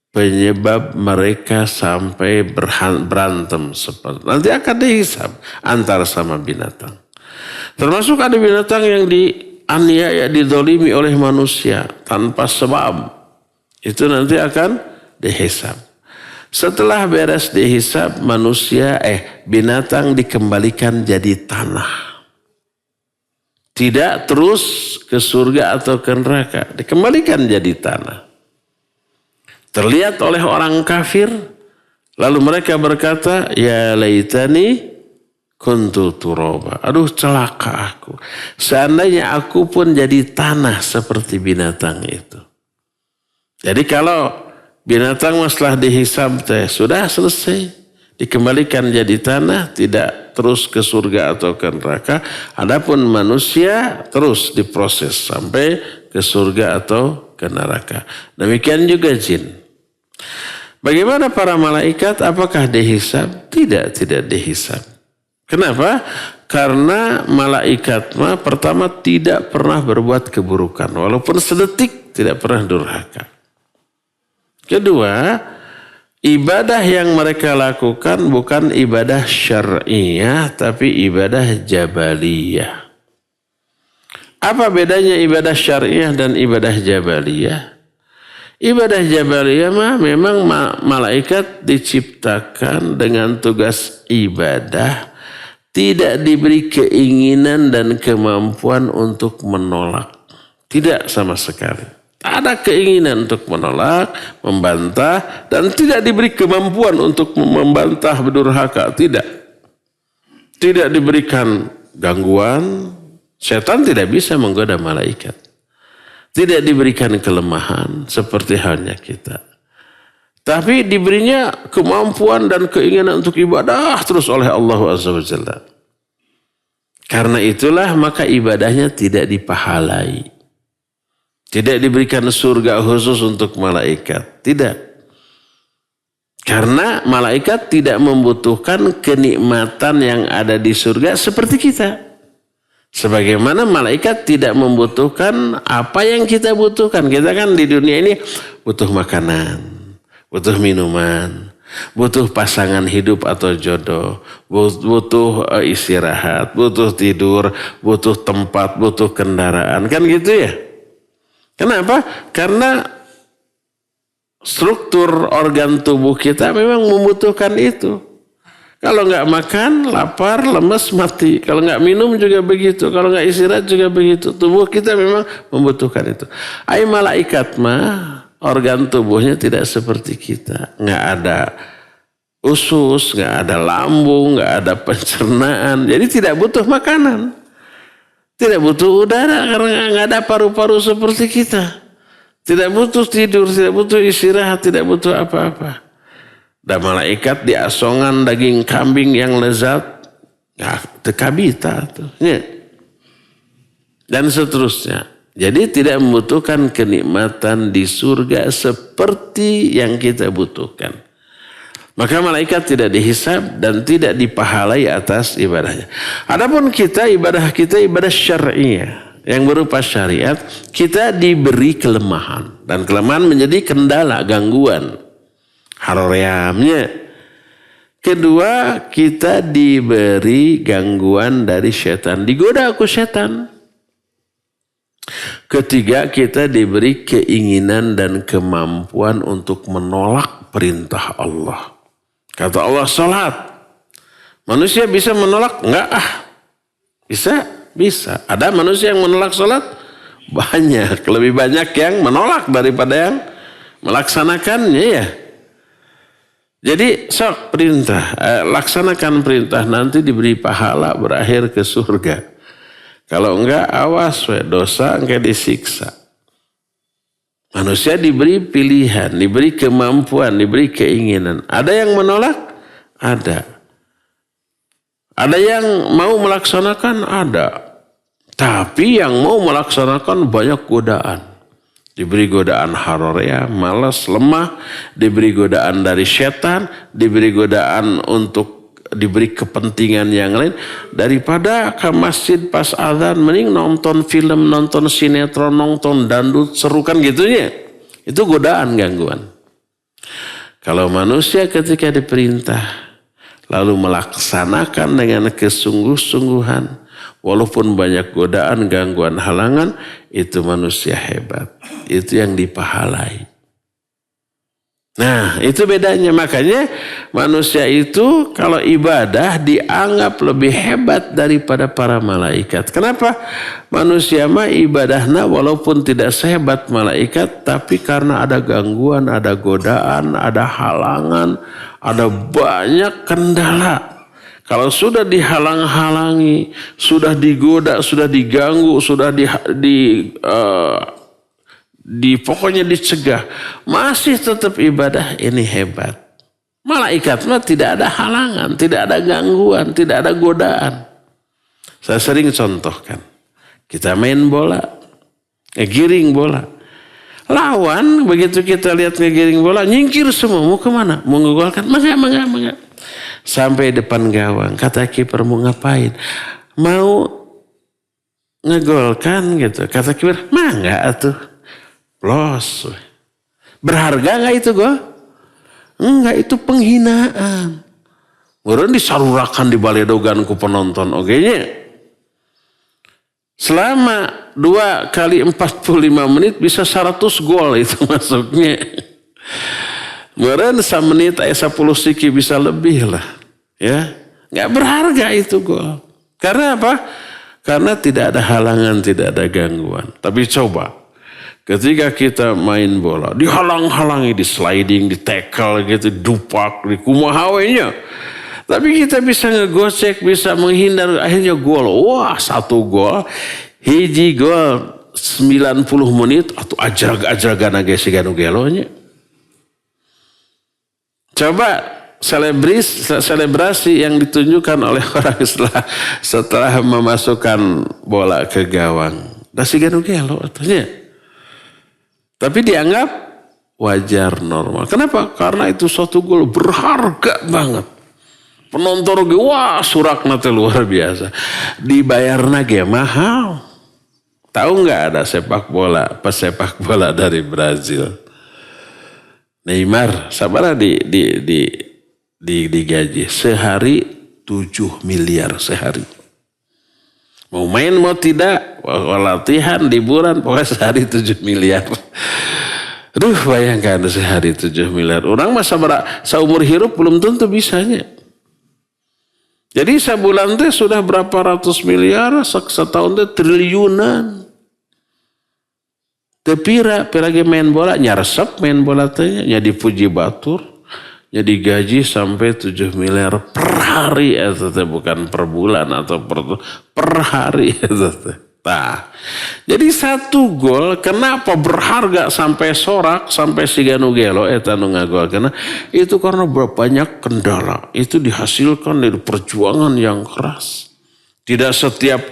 penyebab mereka sampai berantem seperti nanti akan dihisab antara sama binatang. Termasuk ada binatang yang dianiaya, didolimi oleh manusia tanpa sebab. Itu nanti akan dihisab. Setelah beres dihisab, binatang dikembalikan jadi tanah. Tidak terus ke surga atau ke neraka, dikembalikan jadi tanah. Terlihat oleh orang kafir, lalu mereka berkata, ya laitani kuntu turaba. Aduh celaka aku. Seandainya aku pun jadi tanah seperti binatang itu. Jadi kalau binatang setelah dihisab sudah selesai, dikembalikan jadi tanah, tidak terus ke surga atau ke neraka. Adapun manusia terus diproses sampai ke surga atau ke neraka. Demikian juga jin. Bagaimana para malaikat? Apakah dihisab? Tidak dihisab. Kenapa? Karena malaikat pertama tidak pernah berbuat keburukan. Walaupun sedetik tidak pernah durhaka. Kedua, ibadah yang mereka lakukan bukan ibadah syar'iyah, tapi ibadah jabaliyah. Apa bedanya ibadah syar'iyah dan ibadah jabaliyah? Ibadah jabaliyah memang malaikat diciptakan dengan tugas ibadah, tidak diberi keinginan dan kemampuan untuk menolak. Tidak sama sekali. Tak ada keinginan untuk menolak, membantah, dan tidak diberi kemampuan untuk membantah berdurhaka. Tidak. Tidak diberikan gangguan. Setan tidak bisa menggoda malaikat. Tidak diberikan kelemahan seperti halnya kita. Tapi diberinya kemampuan dan keinginan untuk ibadah terus oleh Allah Azza wa Jalla. Karena itulah maka ibadahnya tidak dipahalai. Tidak diberikan surga khusus untuk malaikat. Tidak. Karena malaikat tidak membutuhkan kenikmatan yang ada di surga seperti kita. Sebagaimana malaikat tidak membutuhkan apa yang kita butuhkan. Kita kan di dunia ini butuh makanan, butuh minuman, butuh pasangan hidup atau jodoh, butuh istirahat, butuh tidur, butuh tempat, butuh kendaraan. Kan gitu ya? Kenapa? Karena struktur organ tubuh kita memang membutuhkan itu. Kalau nggak makan, lapar, lemes, mati. Kalau nggak minum juga begitu. Kalau nggak istirahat juga begitu. Tubuh kita memang membutuhkan itu. Malaikat organ tubuhnya tidak seperti kita. Nggak ada usus, nggak ada lambung, nggak ada pencernaan. Jadi tidak butuh makanan. Tidak butuh udara karena nggak ada paru-paru seperti kita. Tidak butuh tidur, tidak butuh istirahat, tidak butuh apa-apa. Dan malaikat diasongan daging kambing yang lezat, ya tekabita tuh. Ya. Dan seterusnya. Jadi tidak membutuhkan kenikmatan di surga seperti yang kita butuhkan. Maka malaikat tidak dihisab dan tidak dipahalai atas ibadahnya. Adapun ibadah kita ibadah syar'iyah yang berupa syariat, kita diberi kelemahan dan kelemahan menjadi kendala, gangguan. Haroreamnya. Kedua, kita diberi gangguan dari setan. Digoda aku setan. Ketiga, kita diberi keinginan dan kemampuan untuk menolak perintah Allah. Kata Allah, salat. Manusia bisa menolak? Enggak Bisa? Bisa. Ada manusia yang menolak salat? Banyak. Lebih banyak yang menolak daripada yang melaksanakannya ya. Jadi sok perintah, laksanakan perintah nanti diberi pahala berakhir ke surga. Kalau enggak awas dosa enggak disiksa. Manusia diberi pilihan, diberi kemampuan, diberi keinginan. Ada yang menolak? Ada. Ada yang mau melaksanakan? Ada. Tapi yang mau melaksanakan banyak godaan. Diberi godaan harorea, malas, lemah. Diberi godaan dari setan. Diberi godaan untuk diberi kepentingan yang lain. Daripada ke masjid pas azan, mending nonton film, nonton sinetron, nonton dangdut, seru kan gitunya. Itu godaan, gangguan. Kalau manusia ketika diperintah, lalu melaksanakan dengan kesungguh-sungguhan, walaupun banyak godaan, gangguan, halangan, itu manusia hebat. Itu yang dipahalai. Nah, itu bedanya. Makanya manusia itu kalau ibadah dianggap lebih hebat daripada para malaikat. Kenapa? Manusia mah ibadahnya walaupun tidak sehebat malaikat, tapi karena ada gangguan, ada godaan, ada halangan, ada banyak kendala. Kalau sudah dihalang-halangi, sudah digoda, sudah diganggu, sudah pokoknya dicegah, masih tetap ibadah, ini hebat. Malaikat mah tidak ada halangan, tidak ada gangguan, tidak ada godaan. Saya sering contohkan, kita main bola, ngegiring bola. Lawan begitu kita lihat ngegiring bola, nyingkir semua, mau kemana? Mau ngegolkan? Mangga. Sampai depan gawang, kata kiper mau ngapain? Mau ngegolkan gitu. Kata kiper, mangga atuh. Los. Berharga enggak itu gol? Enggak, itu penghinaan. Meureun disarurakan di baledogan ku penonton ogenya. Selama 2 kali 45 menit bisa 100 gol itu masuknya. Meureun samenit aya 10 siki bisa lebih lah. Ya, enggak berharga itu gol. Karena apa? Karena tidak ada halangan, tidak ada gangguan. Tapi coba ketika kita main bola, dihalang-halangi, di sliding, di tackle gitu, dupak, di kumahawenya. Tapi kita bisa ngegocek, bisa menghindar, akhirnya gol. Wah, 1 gol, hiji gol 90 menit, atau ajrag-ajragan aja si ganu-gelonya. Coba selebrasi yang ditunjukkan oleh orang setelah memasukkan bola ke gawang. Dah si ganu-gelo, artinya. Tapi dianggap wajar, normal. Kenapa? Karena itu suatu gol berharga banget. Penonton ge wah surakna teh luar biasa. Dibayarna ge mahal. Tahu nggak ada pesepak bola dari Brazil? Neymar, sabaraha digaji sehari 7 miliar sehari. Mau main mau tidak, latihan, liburan, pokoknya sehari 7 miliar. Aduh, bayangkan sehari 7 miliar. Orang masa seumur hidup belum tentu bisanya. Jadi sebulan teh sudah berapa ratus miliar, setahun teh triliunan. Tepira, lagi main bola, nyaresep main bola teh, jadi puji batur. Jadi gaji sampai 7 miliar per hari, itu bukan per bulan atau per hari. Nah, jadi 1 gol kenapa berharga sampai sorak, sampai si ganu-gelo nu ngagol karena itu karena banyak kendala. Itu dihasilkan dari perjuangan yang keras. Tidak setiap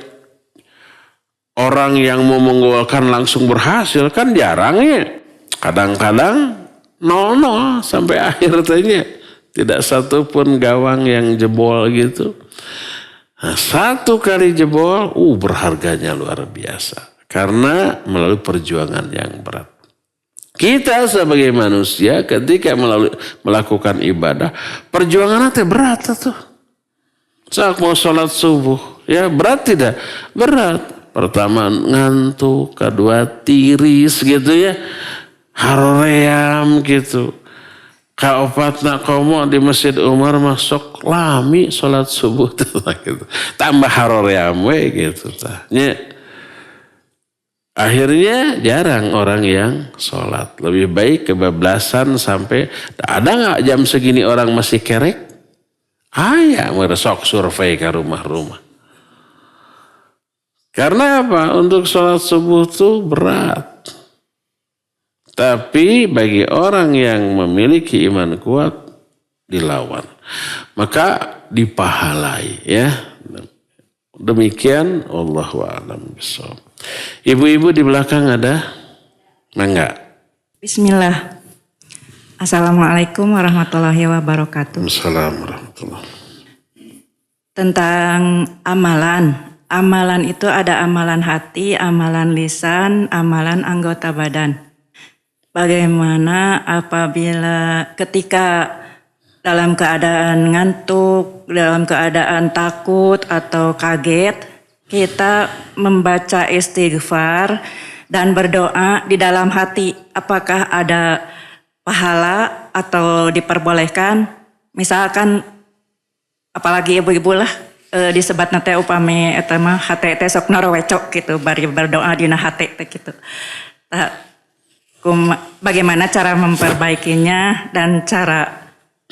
orang yang mau menggolkan langsung berhasil, kan jarang ya. Kadang-kadang 0-0 sampai akhir tanya. Tidak satu pun gawang yang jebol gitu. Nah, 1 kali jebol, berharganya luar biasa. Karena melalui perjuangan yang berat. Kita sebagai manusia ketika melakukan ibadah, perjuangannya berat tuh. Saat mau sholat subuh, ya berat tidak? Berat. Pertama ngantuk, kedua tiris gitu ya. Haroream gitu. Kaopatna komo di Masjid Umar masuk lami sholat subuh gitu. Tambah haroream we gitu. Akhirnya jarang orang yang sholat. Lebih baik kebablasan sampai ada nggak jam segini orang masih kerek? Ya meresok survei ke rumah-rumah. Karena apa? Untuk sholat subuh tuh berat. Tapi bagi orang yang memiliki iman kuat dilawan. Maka dipahalai ya. Demikian Allahu a'lam bishawab. Ibu-ibu di belakang ada? Mangga. Bismillah. Assalamualaikum warahmatullahi wabarakatuh. Assalamualaikum warahmatullahi. Tentang amalan. Amalan itu ada amalan hati, amalan lisan, amalan anggota badan. Bagaimana apabila ketika dalam keadaan ngantuk, dalam keadaan takut atau kaget, kita membaca istighfar dan berdoa di dalam hati. Apakah ada pahala atau diperbolehkan? Misalkan, apalagi ibu-ibu lah, disebat nate upami eta mah hate teh sok narowecok gitu, bari berdoa dina hate teh gitu. Bagaimana cara memperbaikinya dan cara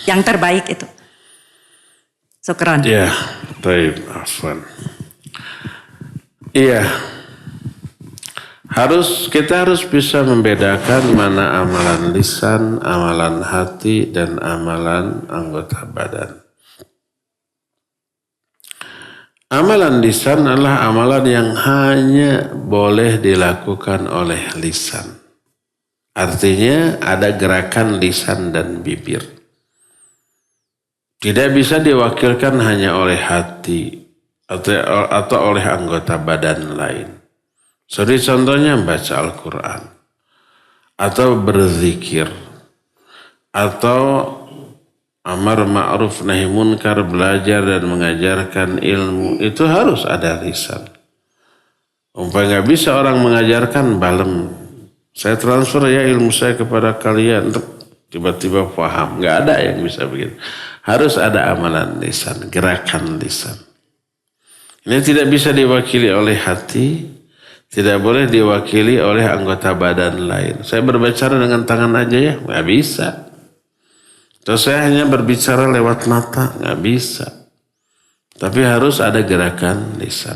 yang terbaik itu? Syukran. Ya, baik, afwan. Iya. Kita harus bisa membedakan mana amalan lisan, amalan hati, dan amalan anggota badan. Amalan lisan adalah amalan yang hanya boleh dilakukan oleh lisan. Artinya ada gerakan lisan dan bibir. Tidak bisa diwakilkan hanya oleh hati atau oleh anggota badan lain. Seperti contohnya membaca Al-Quran, atau berzikir, atau amar ma'ruf nahi munkar, belajar dan mengajarkan ilmu, itu harus ada lisan. Umpamanya nggak bisa orang mengajarkan balem, saya transfer ya ilmu saya kepada kalian, tiba-tiba paham, nggak ada yang bisa begitu. Harus ada amalan lisan, gerakan lisan. Ini tidak bisa diwakili oleh hati, tidak boleh diwakili oleh anggota badan lain. Saya berbicara dengan tangan aja ya, nggak bisa. Terus saya hanya berbicara lewat mata, nggak bisa. Tapi harus ada gerakan lisan.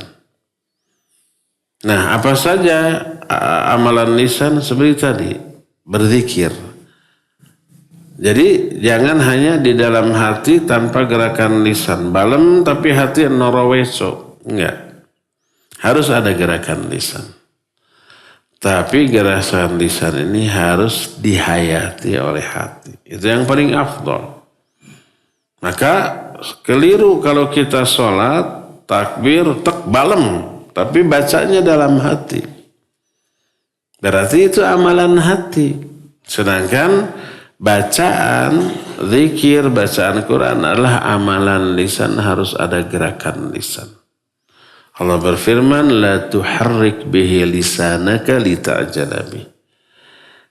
Nah, apa saja amalan lisan seperti tadi, berzikir. Jadi jangan hanya di dalam hati tanpa gerakan lisan. Balem tapi hati noroweso. Enggak. Harus ada gerakan lisan. Tapi gerakan lisan ini harus dihayati oleh hati. Itu yang paling afdol. Maka keliru kalau kita sholat, takbir, balem. Tapi bacanya dalam hati. Berarti itu amalan hati. Sedangkan bacaan, zikir, bacaan Quran adalah amalan lisan, harus ada gerakan lisan. Allah berfirman, la tuharrik bihi lisanaka lita'jala bih.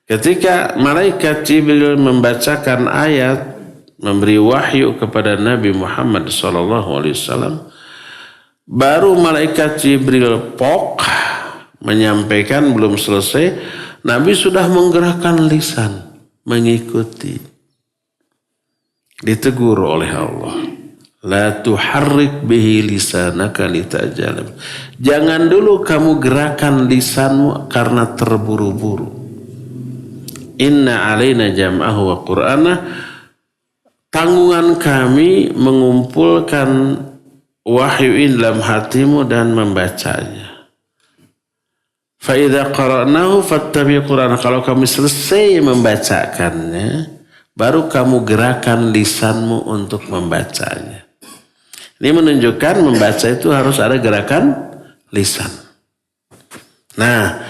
Ketika malaikat Jibril membacakan ayat, memberi wahyu kepada Nabi Muhammad SAW, baru malaikat Jibril menyampaikan, belum selesai, Nabi sudah menggerakkan lisan. Mengikuti. Ditegur oleh Allah. La tuharrik bihi lisanaka lita'jala. Jangan dulu kamu gerakan lisanmu karena terburu-buru. Inna alaina jam'ahu wa qur'anah. Tanggungan kami mengumpulkan wahyu ini dalam hatimu dan membacanya. Fa'idha qara'nahu fattabi' Qur'an. Kalau kamu selesai membacakannya, baru kamu gerakan lisanmu untuk membacanya. Ini menunjukkan membaca itu harus ada gerakan lisan. Nah,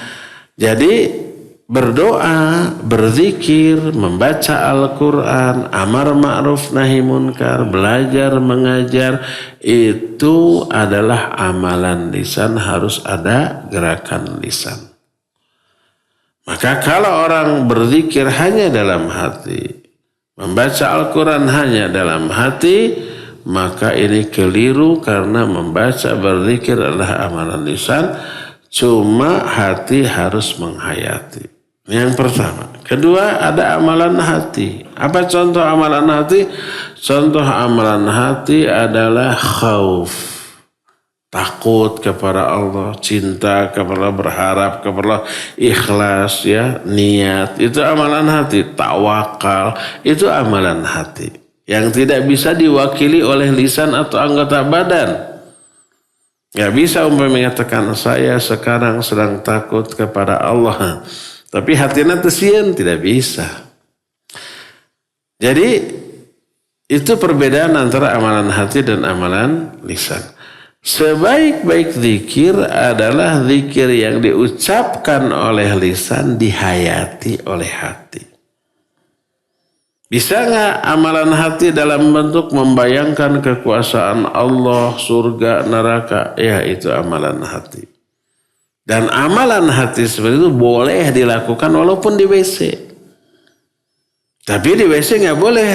jadi berdoa, berzikir, membaca Al-Quran, amar ma'ruf nahi munkar, belajar, mengajar, itu adalah amalan lisan, harus ada gerakan lisan. Maka kalau orang berzikir hanya dalam hati, membaca Al-Quran hanya dalam hati, maka ini keliru karena membaca, berzikir adalah amalan lisan, cuma hati harus menghayati. Yang pertama. Kedua, ada amalan hati. Apa contoh amalan hati? Contoh amalan hati adalah khauf. Takut kepada Allah, cinta kepada Allah, berharap kepada Allah, ikhlas, ya, niat. Itu amalan hati. Tawakal, itu amalan hati. Yang tidak bisa diwakili oleh lisan atau anggota badan. Gak bisa mengatakan saya sekarang sedang takut kepada Allah. Tapi hatinya tesien tidak bisa. Jadi itu perbedaan antara amalan hati dan amalan lisan. Sebaik-baik zikir adalah zikir yang diucapkan oleh lisan dihayati oleh hati. Bisa nggak amalan hati dalam bentuk membayangkan kekuasaan Allah, surga, neraka? Ya, itu amalan hati. Dan amalan hati seperti itu boleh dilakukan walaupun di WC. Tapi di WC nggak boleh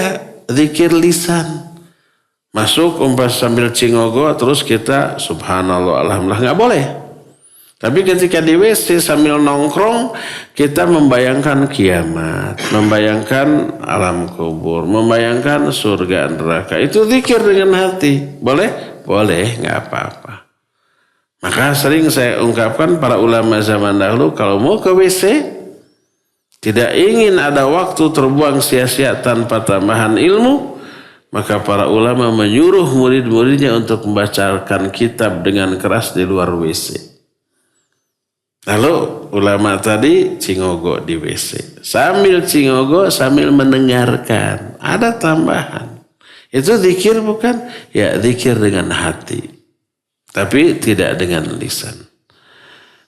zikir lisan. Masuk sambil cingogo terus kita subhanallah alhamdulillah, nggak boleh. Tapi ketika di WC sambil nongkrong kita membayangkan kiamat, membayangkan alam kubur, membayangkan surga neraka. Itu zikir dengan hati. Boleh? Boleh, nggak apa-apa. Maka sering saya ungkapkan para ulama zaman dahulu kalau mau ke WC tidak ingin ada waktu terbuang sia-sia tanpa tambahan ilmu, maka para ulama menyuruh murid-muridnya untuk membacakan kitab dengan keras di luar WC. Lalu ulama tadi cingogo di WC. Sambil cingogo, sambil mendengarkan. Ada tambahan. Itu zikir bukan? Ya, zikir dengan hati. Tapi tidak dengan lisan.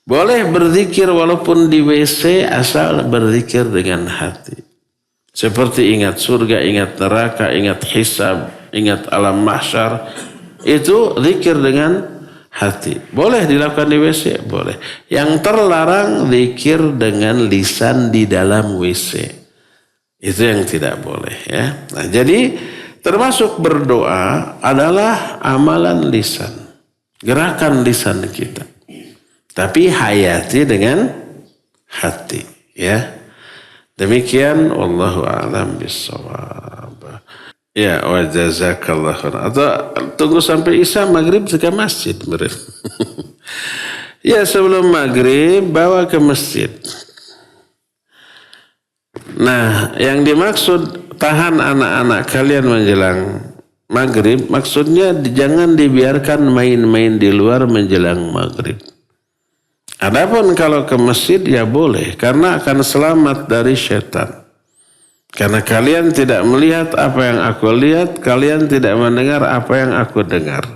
Boleh berzikir walaupun di WC asal berzikir dengan hati. Seperti ingat surga, ingat neraka, ingat hisab, ingat alam mahsyar. Itu zikir dengan hati. Boleh dilakukan di WC? Boleh. Yang terlarang zikir dengan lisan di dalam WC. Itu yang tidak boleh ya. Nah, jadi termasuk berdoa adalah amalan lisan. Gerakan lisan kita. Tapi hayati dengan hati ya. Demikian wallahu a'lam bissawab. Ya, wa jazakallahu khairan. Atau tunggu sampai Isya maghrib ke masjid. Ya, sebelum maghrib bawa ke masjid. Nah, yang dimaksud tahan anak-anak kalian menjelang maghrib, maksudnya jangan dibiarkan main-main di luar menjelang maghrib. Adapun kalau ke masjid ya boleh, karena akan selamat dari setan. Karena kalian tidak melihat apa yang aku lihat, kalian tidak mendengar apa yang aku dengar.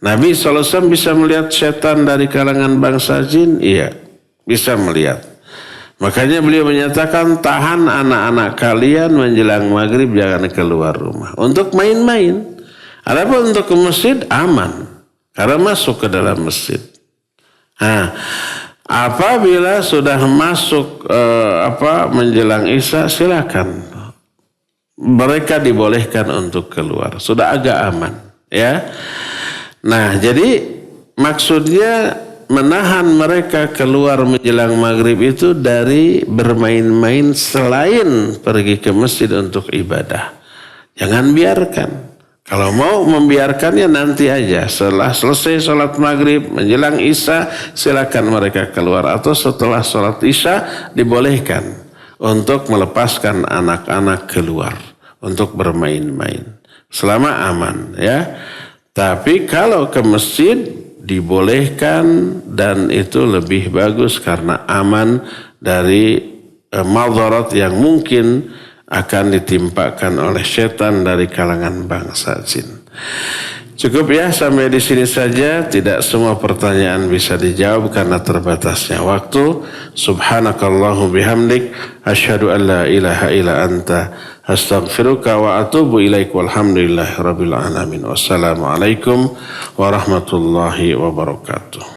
Nabi SAW bisa melihat setan dari kalangan bangsa jin? Iya, bisa melihat. Makanya beliau menyatakan tahan anak-anak kalian menjelang maghrib jangan keluar rumah. Untuk main-main. Adapun untuk ke masjid aman. Karena masuk ke dalam masjid. Nah, apabila sudah masuk menjelang Isya silakan. Mereka dibolehkan untuk keluar. Sudah agak aman, ya. Nah, jadi maksudnya menahan mereka keluar menjelang maghrib itu dari bermain-main selain pergi ke masjid untuk ibadah. Jangan biarkan. Kalau mau membiarkannya nanti aja. Setelah selesai sholat maghrib menjelang Isya silakan mereka keluar. Atau setelah sholat Isya dibolehkan untuk melepaskan anak-anak keluar. Untuk bermain-main. Selama aman ya. Tapi kalau ke masjid dibolehkan dan itu lebih bagus karena aman dari madarat yang mungkin akan ditimpakan oleh setan dari kalangan bangsa jin. Cukup ya sampai di sini saja. Tidak semua pertanyaan bisa dijawab karena terbatasnya waktu. Subhanakallahu bihamdik asyhadu an la ilaha illa anta astaghfiruka wa atubu ilaik walhamdulillahi rabbil alamin. Wassalamualaikum warahmatullahi wabarakatuh.